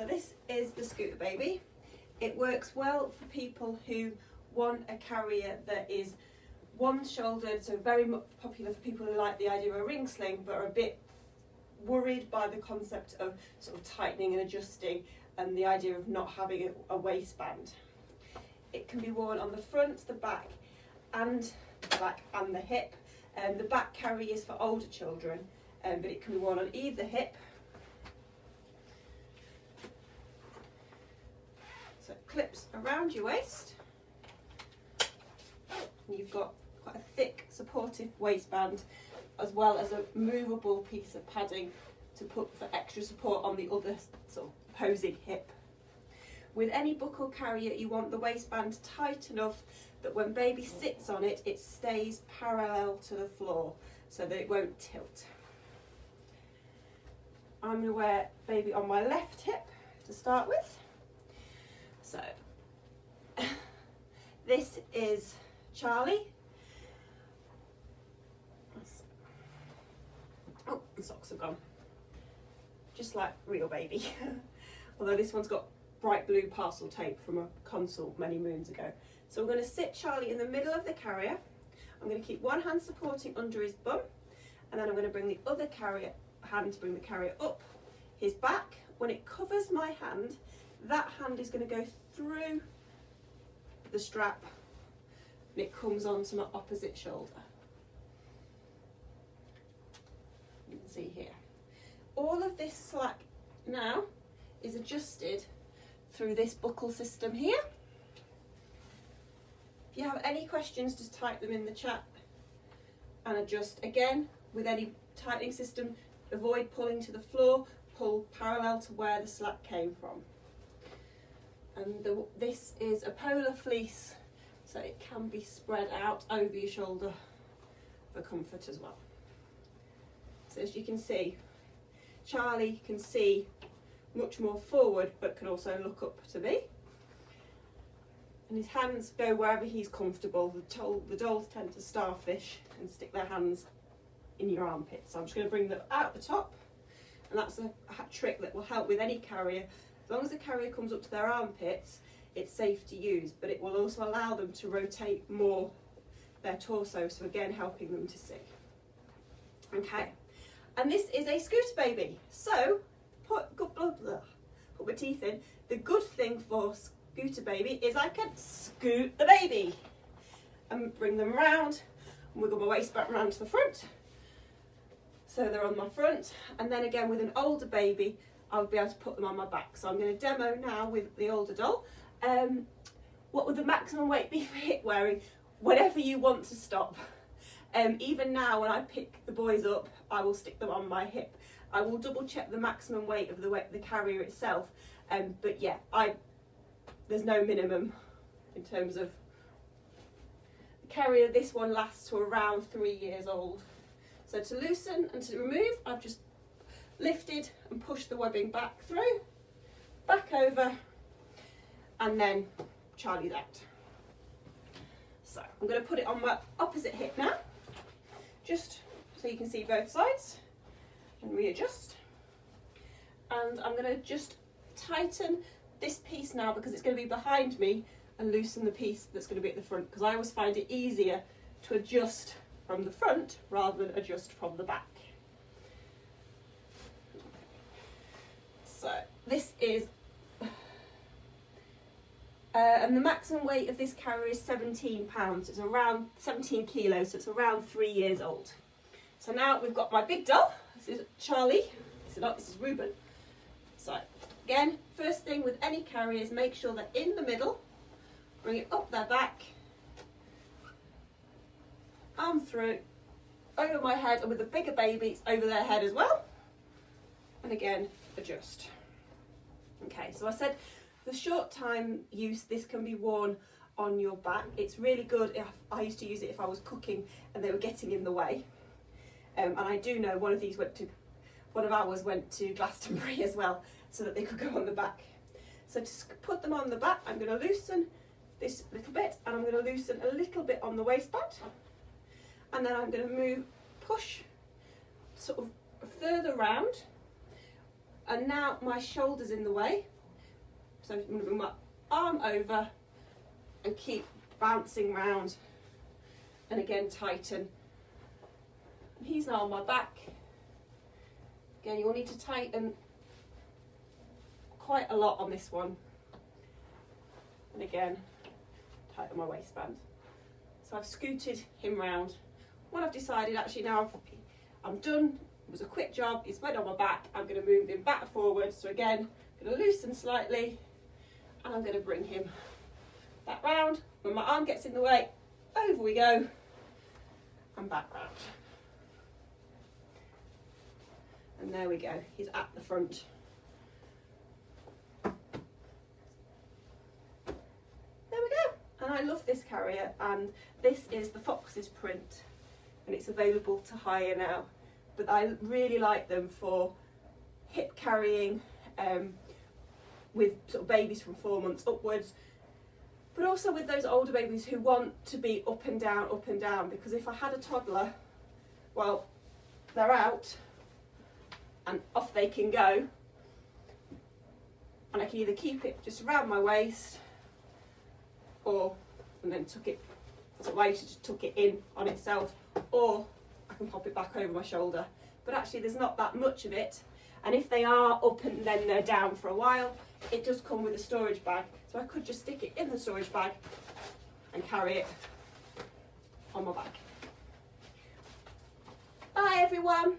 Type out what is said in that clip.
So this is the Scootababy. It works well for people who want a carrier that is one-shouldered, so very much popular for people who like the idea of a ring sling but are a bit worried by the concept of sort of tightening and adjusting and the idea of not having a waistband. It can be worn on the front, the back and the hip. The back carry is for older children, but it can be worn on either hip. So it clips around your waist. And you've got quite a thick supportive waistband as well as a movable piece of padding to put for extra support on the other sort of opposing hip. With any buckle carrier you want the waistband tight enough that when baby sits on it, it stays parallel to the floor so that it won't tilt. I'm going to wear baby on my left hip to start with. So this is Charlie. Oh, the socks are gone. Just like real baby. Although this one's got bright blue parcel tape from a consult many moons ago. So we're going to sit Charlie in the middle of the carrier. I'm going to keep one hand supporting under his bum, and then I'm going to bring the other hand to bring the carrier up his back. When it covers my hand, that hand is going to go through the strap and it comes onto my opposite shoulder. You can see here. All of this slack now is adjusted through this buckle system here. If you have any questions, just type them in the chat and adjust. Again, with any tightening system, avoid pulling to the floor, pull parallel to where the slack came from. And this is a polar fleece, so it can be spread out over your shoulder for comfort as well. So as you can see, Charlie can see much more forward but can also look up to me. And his hands go wherever he's comfortable. The dolls tend to starfish and stick their hands in your armpits. So I'm just going to bring them out the top, and that's a trick that will help with any carrier. As long as the carrier comes up to their armpits, it's safe to use, but it will also allow them to rotate more their torso, so again helping them to see. Okay, and this is a Scootababy. So put my teeth in. The good thing for Scootababy is I can scoot the baby and bring them round and wiggle my waist back round to the front, so they're on my front. And then again with an older baby I'll be able to put them on my back. So I'm going to demo now with the older doll. What would the maximum weight be for hip wearing? Whatever you want to stop. Even now when I pick the boys up, I will stick them on my hip. I will double check the maximum weight of the carrier itself, but yeah, there's no minimum in terms of the carrier. This one lasts to around 3 years old. So to loosen and to remove, I've just lifted and pushed the webbing back through, back over, and then Charlie's out. So I'm going to put it on my opposite hip now, just so you can see both sides, and readjust. And I'm going to just tighten this piece now because it's going to be behind me, and loosen the piece that's going to be at the front, because I always find it easier to adjust from the front rather than adjust from the back. So this is, and the maximum weight of this carrier is 17 pounds. It's around 17 kilos, so it's around 3 years old. So now we've got my big doll. This is Charlie. This is Reuben. So again, first thing with any carriers, make sure they're in the middle. Bring it up their back, arm through, over my head, and with the bigger baby, it's over their head as well. And again, adjust. Okay, so I said for short time use, this can be worn on your back. It's really good. I used to use it if I was cooking and they were getting in the way. And I do know one of ours went to Glastonbury as well, so that they could go on the back. So to put them on the back, I'm going to loosen this little bit, and I'm going to loosen a little bit on the waistband, and then I'm going to push sort of further round And now my shoulder's in the way, so I'm going to bring my arm over and keep bouncing round, and again tighten. And he's now on my back. Again, you'll need to tighten quite a lot on this one. And again, tighten my waistband. So I've scooted him round. What I've decided, actually now I'm done, it was a quick job, he's went on my back, I'm going to move him back forward. So again, I'm going to loosen slightly, and I'm going to bring him back round. When my arm gets in the way, over we go, and back round. And there we go, he's at the front. There we go, and I love this carrier, and this is the Fox's print, and it's available to hire now. But I really like them for hip carrying with sort of babies from 4 months upwards, but also with those older babies who want to be up and down, because if I had a toddler, well, they're out and off they can go, and I can either keep it just around my waist and then tuck it, so I used to just tuck it in on itself, or I can pop it back over my shoulder. But actually there's not that much of it, and if they are up and then they're down for a while, it does come with a storage bag, so I could just stick it in the storage bag and carry it on my back. Bye everyone.